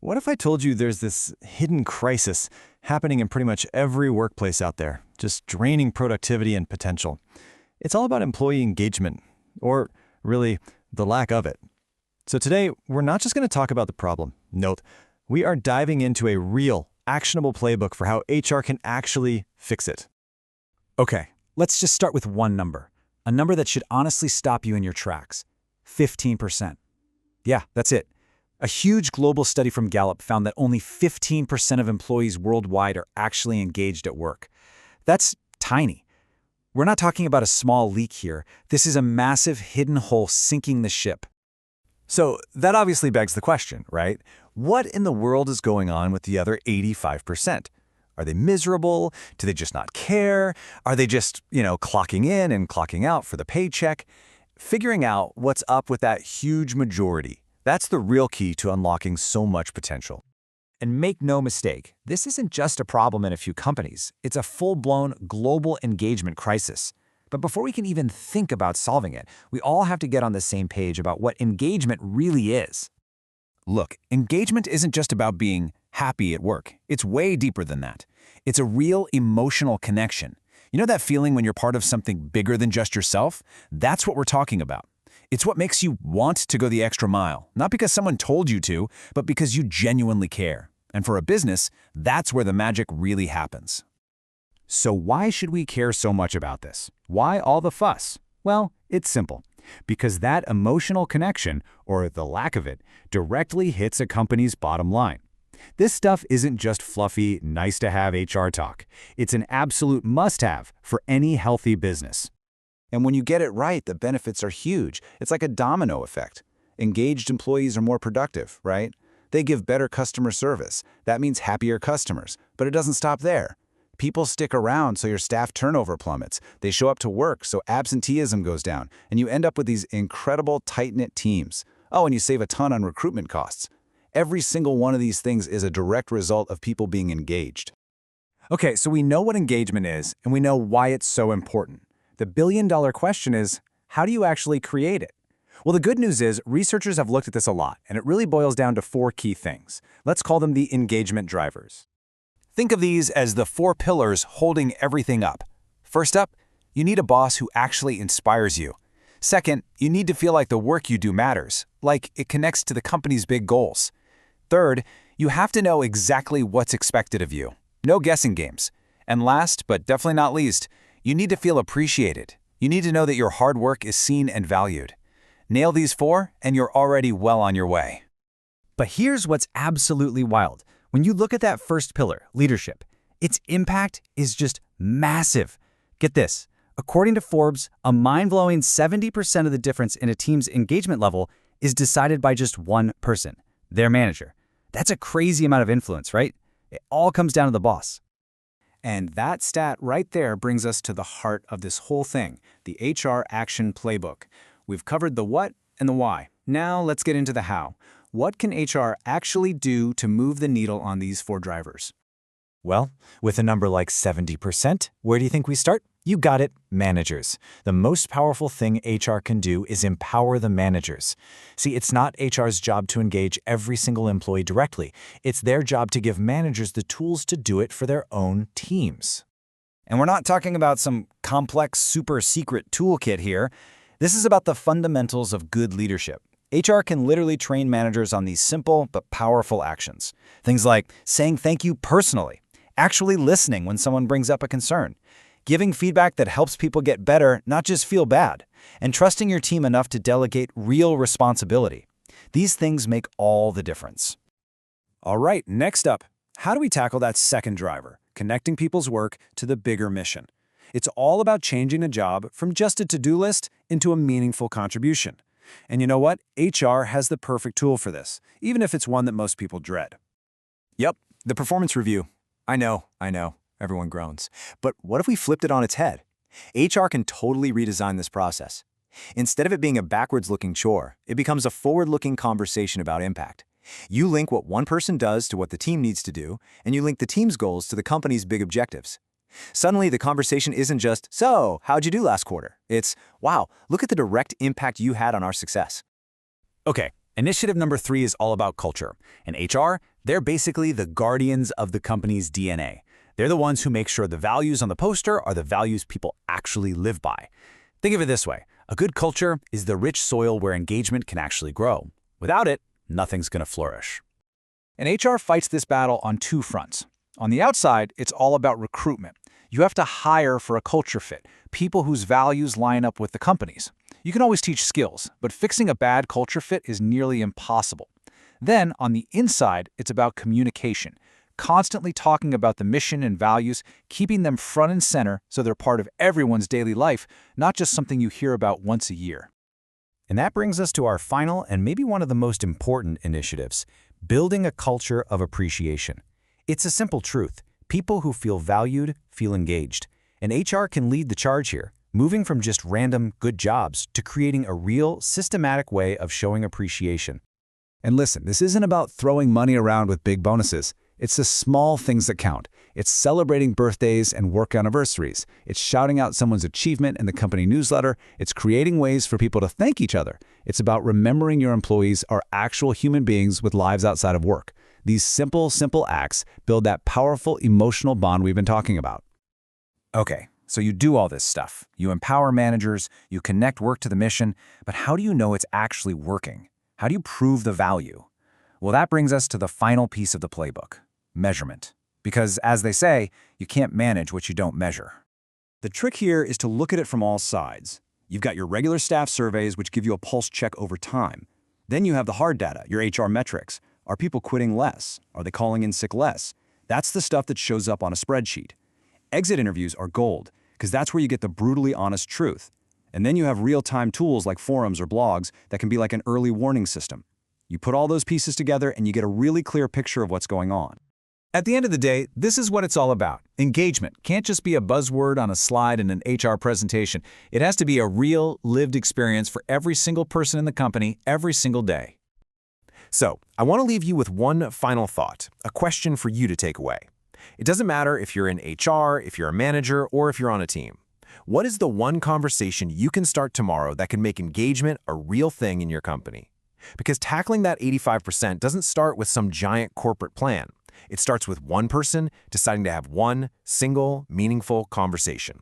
What if I told you there's this hidden crisis happening in pretty much every workplace out there, just draining productivity and potential? It's all about employee engagement, or really, the lack of it. So today, we're not just going to talk about the problem. Note, we are diving into a real, actionable playbook for how HR can actually fix it. Okay, let's just start with one number. A number that should honestly stop you in your tracks. 15%. Yeah, that's it. A huge global study from Gallup found that only 15% of employees worldwide are actually engaged at work. That's tiny. We're not talking about a small leak here. This is a massive hidden hole sinking the ship. So that obviously begs the question, right? What in the world is going on with the other 85%? Are they miserable? Do they just not care? Are they just, clocking in and clocking out for the paycheck? Figuring out what's up with that huge majority. That's the real key to unlocking so much potential. And make no mistake, this isn't just a problem in a few companies. It's a full-blown global engagement crisis. But before we can even think about solving it, we all have to get on the same page about what engagement really is. Look, engagement isn't just about being happy at work. It's way deeper than that. It's a real emotional connection. You know that feeling when you're part of something bigger than just yourself? That's what we're talking about. It's what makes you want to go the extra mile, not because someone told you to, but because you genuinely care. And for a business, that's where the magic really happens. So why should we care so much about this? Why all the fuss? Well, it's simple. Because that emotional connection, or the lack of it, directly hits a company's bottom line. This stuff isn't just fluffy, nice-to-have HR talk. It's an absolute must-have for any healthy business. And when you get it right, the benefits are huge. It's like a domino effect. Engaged employees are more productive, right? They give better customer service. That means happier customers. But it doesn't stop there. People stick around so your staff turnover plummets. They show up to work so absenteeism goes down. And you end up with these incredible tight-knit teams. Oh, and you save a ton on recruitment costs. Every single one of these things is a direct result of people being engaged. Okay, so we know what engagement is, and we know why it's so important. The billion-dollar question is, how do you actually create it? Well, the good news is researchers have looked at this a lot, and it really boils down to 4 key things. Let's call them the engagement drivers. Think of these as the 4 pillars holding everything up. First up, you need a boss who actually inspires you. Second, you need to feel like the work you do matters, like it connects to the company's big goals. Third, you have to know exactly what's expected of you. No guessing games. And last, but definitely not least, you need to feel appreciated. You need to know that your hard work is seen and valued. Nail these 4, and you're already well on your way. But here's what's absolutely wild. When you look at that first pillar, leadership, its impact is just massive. Get this. According to Forbes, a mind-blowing 70% of the difference in a team's engagement level is decided by just one person, their manager. That's a crazy amount of influence, right? It all comes down to the boss. And that stat right there brings us to the heart of this whole thing, the HR Action Playbook. We've covered the what and the why. Now let's get into the how. What can HR actually do to move the needle on these 4 drivers? Well, with a number like 70%, where do you think we start? You got it, managers. The most powerful thing HR can do is empower the managers. See, it's not HR's job to engage every single employee directly. It's their job to give managers the tools to do it for their own teams. And we're not talking about some complex, super secret toolkit here. This is about the fundamentals of good leadership. HR can literally train managers on these simple but powerful actions. Things like saying thank you personally, actually listening when someone brings up a concern, giving feedback that helps people get better, not just feel bad, and trusting your team enough to delegate real responsibility. These things make all the difference. All right, next up, how do we tackle that second driver, connecting people's work to the bigger mission? It's all about changing a job from just a to-do list into a meaningful contribution. And you know what? HR has the perfect tool for this, even if it's one that most people dread. Yep, the performance review. I know, everyone groans. But what if we flipped it on its head? HR can totally redesign this process. Instead of it being a backwards-looking chore, it becomes a forward-looking conversation about impact. You link what one person does to what the team needs to do, and you link the team's goals to the company's big objectives. Suddenly, the conversation isn't just, so, how'd you do last quarter? It's, wow, look at the direct impact you had on our success. Okay, Initiative number 3 is all about culture. In HR, they're basically the guardians of the company's DNA. They're the ones who make sure the values on the poster are the values people actually live by. Think of it this way. A good culture is the rich soil where engagement can actually grow. Without it, nothing's going to flourish. And HR fights this battle on two fronts. On the outside, it's all about recruitment. You have to hire for a culture fit, people whose values line up with the company's. You can always teach skills, but fixing a bad culture fit is nearly impossible. Then, on the inside, it's about communication, constantly talking about the mission and values, keeping them front and center so they're part of everyone's daily life, not just something you hear about once a year. And that brings us to our final and maybe one of the most important initiatives, building a culture of appreciation. It's a simple truth. People who feel valued feel engaged. And HR can lead the charge here, moving from just random good jobs to creating a real, systematic way of showing appreciation. And listen, this isn't about throwing money around with big bonuses. It's the small things that count. It's celebrating birthdays and work anniversaries. It's shouting out someone's achievement in the company newsletter. It's creating ways for people to thank each other. It's about remembering your employees are actual human beings with lives outside of work. These simple acts build that powerful emotional bond we've been talking about. Okay, so you do all this stuff. You empower managers, you connect work to the mission, but how do you know it's actually working? How do you prove the value? Well, that brings us to the final piece of the playbook, measurement. Because, as they say, you can't manage what you don't measure. The trick here is to look at it from all sides. You've got your regular staff surveys, which give you a pulse check over time. Then you have the hard data, your HR metrics. Are people quitting less? Are they calling in sick less? That's the stuff that shows up on a spreadsheet. Exit interviews are gold, because that's where you get the brutally honest truth. And then you have real-time tools like forums or blogs that can be like an early warning system. You put all those pieces together and you get a really clear picture of what's going on. At the end of the day, this is what it's all about. Engagement can't just be a buzzword on a slide in an HR presentation. It has to be a real, lived experience for every single person in the company, every single day. So, I want to leave you with one final thought, a question for you to take away. It doesn't matter if you're in HR, if you're a manager, or if you're on a team. What is the one conversation you can start tomorrow that can make engagement a real thing in your company? Because tackling that 85% doesn't start with some giant corporate plan. It starts with one person deciding to have one single, meaningful conversation.